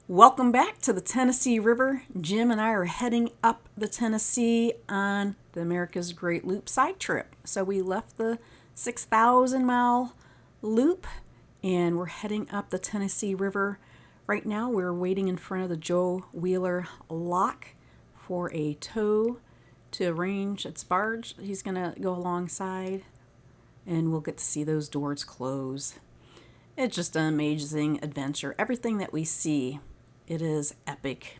Welcome back to the Tennessee River. Jim and I are heading up the Tennessee on the America's Great Loop side trip. So we left the 6,000-mile loop and we're heading up the Tennessee River. Right now we're waiting in front of the Joe Wheeler lock for a tow to arrange its barge. He's going to go alongside and we'll get to see those doors close. It's just an amazing adventure. Everything that we see, it is epic.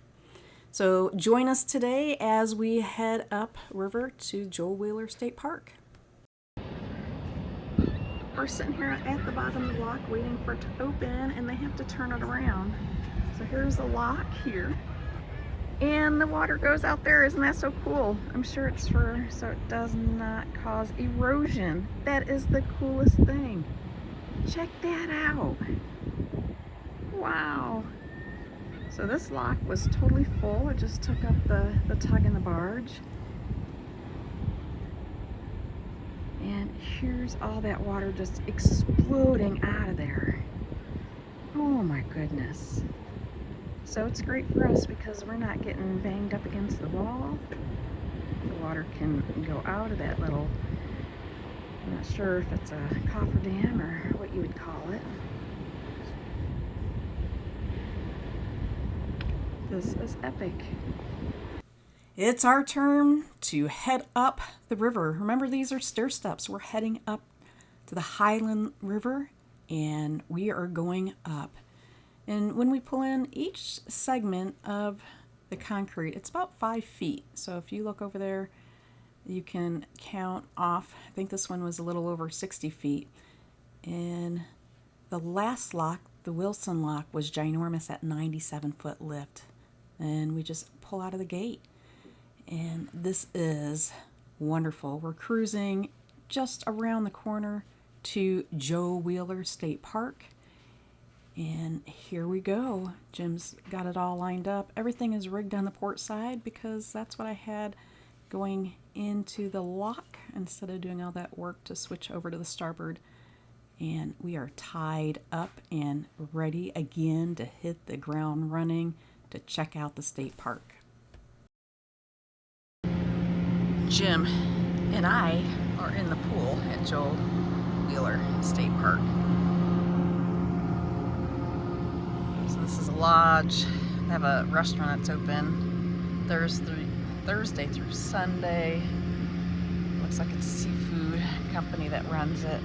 So join us today as we head up river to Joe Wheeler State Park. We're sitting here at the bottom of the lock waiting for it to open, and they have to turn it around. So here's the lock here. And the water goes out there. Isn't that so cool? I'm sure it's so it does not cause erosion. That is the coolest thing. Check that out. Wow. So this lock was totally full. It just took up the tug in the barge. And here's all that water just exploding out of there. Oh my goodness. So it's great for us because we're not getting banged up against the wall. The water can go out of that little, I'm not sure if it's a cofferdam or what you would call it. This is epic. It's our turn to head up the river. Remember, these are stair steps. We're heading up to the Highland River and we are going up. And when we pull in, each segment of the concrete, it's about 5 feet. So if you look over there, you can count off. I think this one was a little over 60 feet. And the last lock, the Wilson lock, was ginormous at 97-foot lift. And we just pull out of the gate. And this is wonderful. We're cruising just around the corner to Joe Wheeler State Park. And here we go. Jim's got it all lined up. Everything is rigged on the port side because that's what I had going into the lock instead of doing all that work to switch over to the starboard. And we are tied up and ready again to hit the ground running to check out the state park. Jim and I are in the pool at Joe Wheeler State Park. So this is a lodge. They have a restaurant that's open Thursday through Sunday. Looks like it's a seafood company that runs it.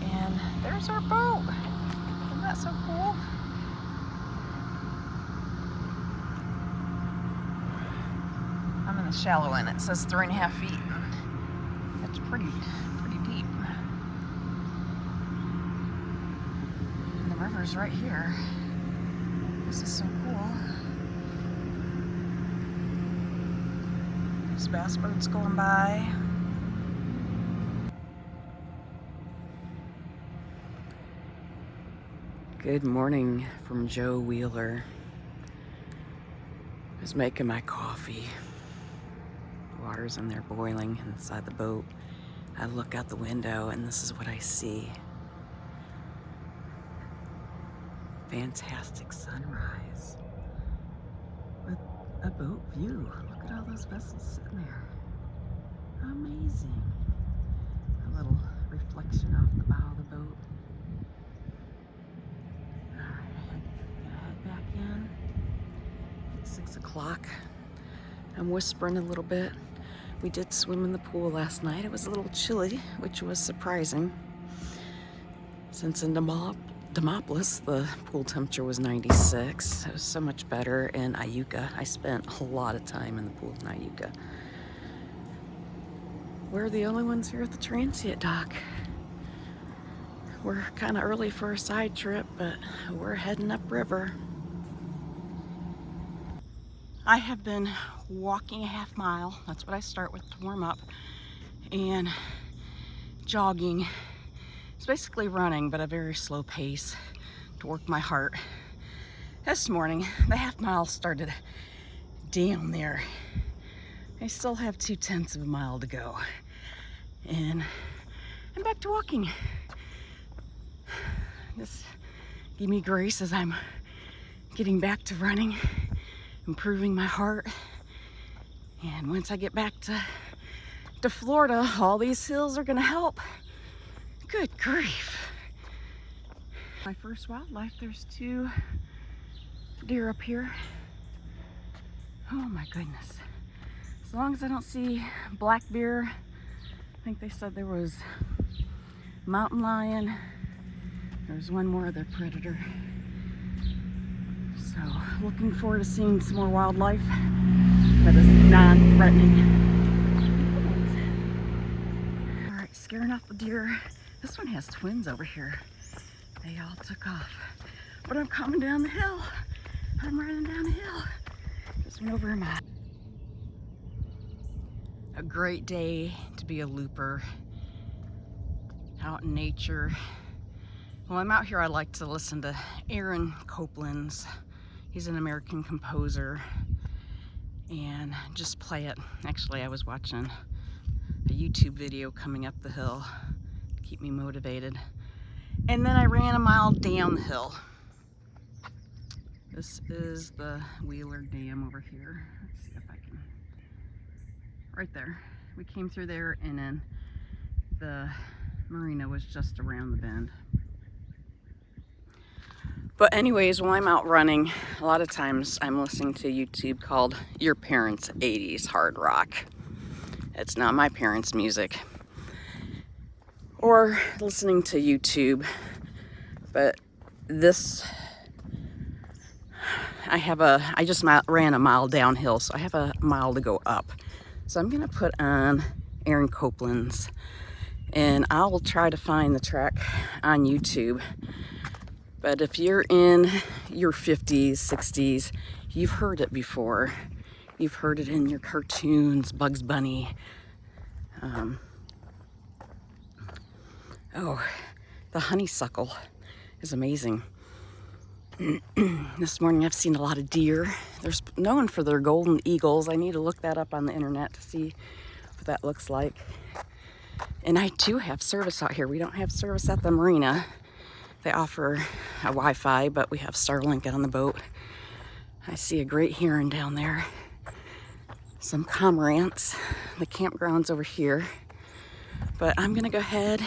And there's our boat. Isn't that so cool? I'm in the shallow end. It says 3.5 feet. That's pretty deep. And the river's right here. This is so cool. There's bass boats going by. Good morning from Joe Wheeler. I was making my coffee. The water's in there boiling inside the boat. I look out the window and this is what I see. Fantastic sunrise with a boat view. Look at all those vessels sitting there. Amazing. A little reflection off the bow of the boat. Alright, gonna head back in. It's 6 o'clock. I'm whispering a little bit. We did swim in the pool last night. It was a little chilly, which was surprising. Since in Demopolis, the pool temperature was 96. It was so much better in AGLCA. I spent a lot of time in the pool in AGLCA. We're the only ones here at the transient dock. We're kind of early for a side trip, but we're heading upriver. I have been walking a half mile. That's what I start with to warm up. And jogging. It's basically running, but a very slow pace to work my heart. This morning, the half mile started down there. I still have 2/10 of a mile to go. And I'm back to walking. Just give me grace as I'm getting back to running, improving my heart. And once I get back to Florida, all these hills are gonna help. Good grief. My first wildlife, there's 2 deer up here. Oh my goodness. As long as I don't see black bear, I think they said there was mountain lion. There's one more other predator. So looking forward to seeing some more wildlife that is non-threatening. All right, scaring off the deer. This one has twins over here. They all took off. But I'm coming down the hill. I'm running down the hill. Just went over a mile. A great day to be a looper. Out in nature. When I'm out here, I like to listen to Aaron Copland's. He's an American composer, and just play it. Actually, I was watching a YouTube video coming up the hill to keep me motivated. And then I ran a mile down the hill. This is the Wheeler Dam over here. Let's see if I can, right there. We came through there, and then the Marina was just around the bend. But anyways, when I'm out running, a lot of times I'm listening to YouTube called Your Parents' 80s Hard Rock. It's not my parents' music. Or listening to YouTube. But this, I just ran a mile downhill, so I have a mile to go up. So I'm gonna put on Aaron Copland's, and I'll try to find the track on YouTube. But if you're in your 50s, 60s, you've heard it before. You've heard it in your cartoons, Bugs Bunny. Oh, the honeysuckle is amazing. This morning I've seen a lot of deer. They're known for their golden eagles. I need to look that up on the internet to see what that looks like. And I do have service out here. We don't have service at the marina. They offer a Wi-Fi, but we have Starlink on the boat. I see a great heron down there. Some cormorants. The campground's over here. But I'm gonna go ahead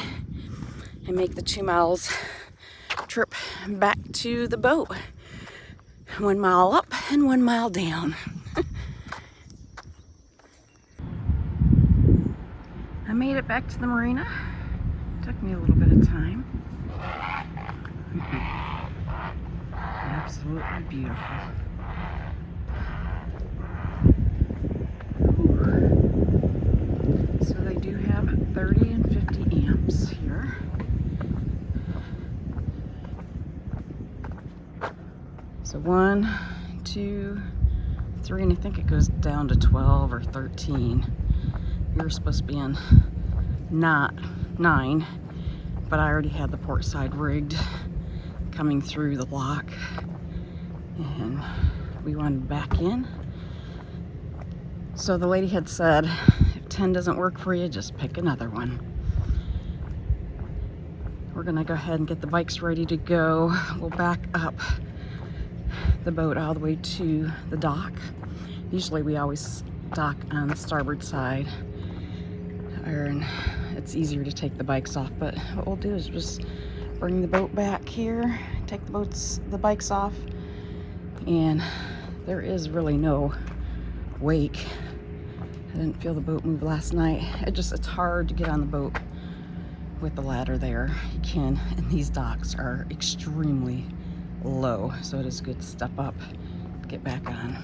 and make the 2 miles trip back to the boat. 1 mile up and 1 mile down. I made it back to the marina. Took me a little bit of time. Absolutely beautiful. So they do have 30 and 50 amps here. So 1, 2, 3, and I think it goes down to 12 or 13. We were supposed to be in not 9, but I already had the port side rigged coming through the lock, and we wanted back in. So the lady had said, if 10 doesn't work for you, just pick another one. We're gonna go ahead and get the bikes ready to go. We'll back up the boat all the way to the dock. Usually we always dock on the starboard side, and it's easier to take the bikes off, but what we'll do is just bring the boat back here, take the bikes off, and there is really no wake. I didn't feel the boat move last night. It's hard to get on the boat with the ladder there. You can, and these docks are extremely low, so it is good to step up, get back on.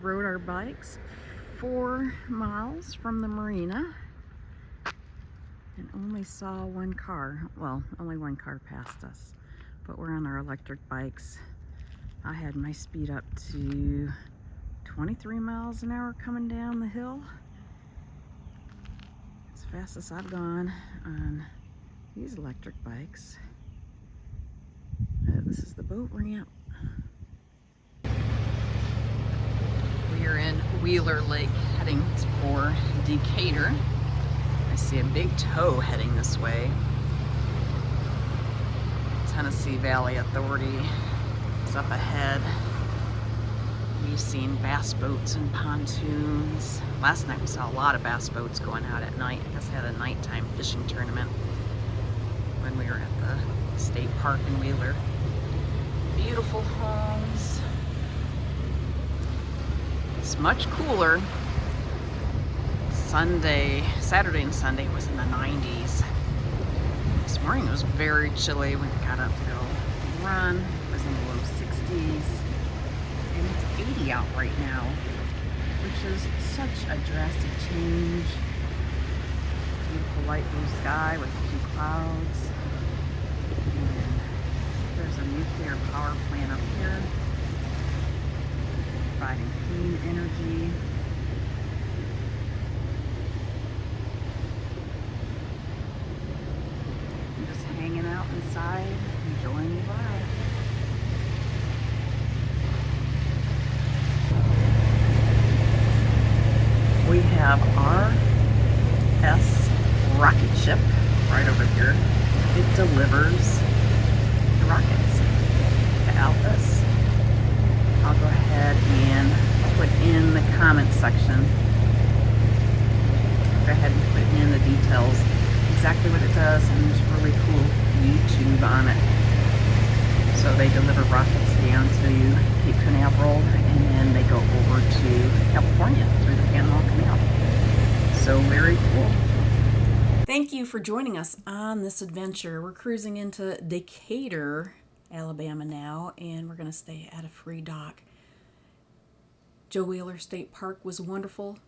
rode our bikes 4 miles from the marina and only saw one car. Well, only one car passed us, but we're on our electric bikes. I had my speed up to 23 miles an hour coming down the hill. It's the fastest I've gone on these electric bikes. This is the boat ramp. We are in Wheeler Lake heading for Decatur. I see a big tow heading this way. Tennessee Valley Authority is up ahead. We've seen bass boats and pontoons. Last night we saw a lot of bass boats going out at night. I guess they had a nighttime fishing tournament when we were at the state park in Wheeler. Beautiful homes. It's much cooler. Saturday and Sunday was in the 90s. This morning it was very chilly when we got up to go run. It was in the low 60s. And it's 80 out right now, which is such a drastic change. Beautiful light blue sky with a few clouds. And there's a nuclear power plant up here, providing clean energy. I'm just hanging out inside, enjoying the vibe. We have our rocket ship right over here. It delivers the rockets to Alpha's. I'll go ahead and put in the comment section. Go ahead and put in the details, exactly what it does, and there's really cool YouTube on it. So they deliver rockets down to Cape Canaveral, and then they go over to California through the Panama Canal. So very cool. Thank you for joining us on this adventure. We're cruising into Decatur, Alabama now, and we're going to stay at a free dock. Joe Wheeler State Park was wonderful.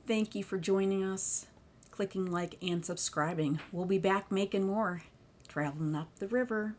Thank you for joining us, clicking like and subscribing. We'll be back making more, traveling up the river.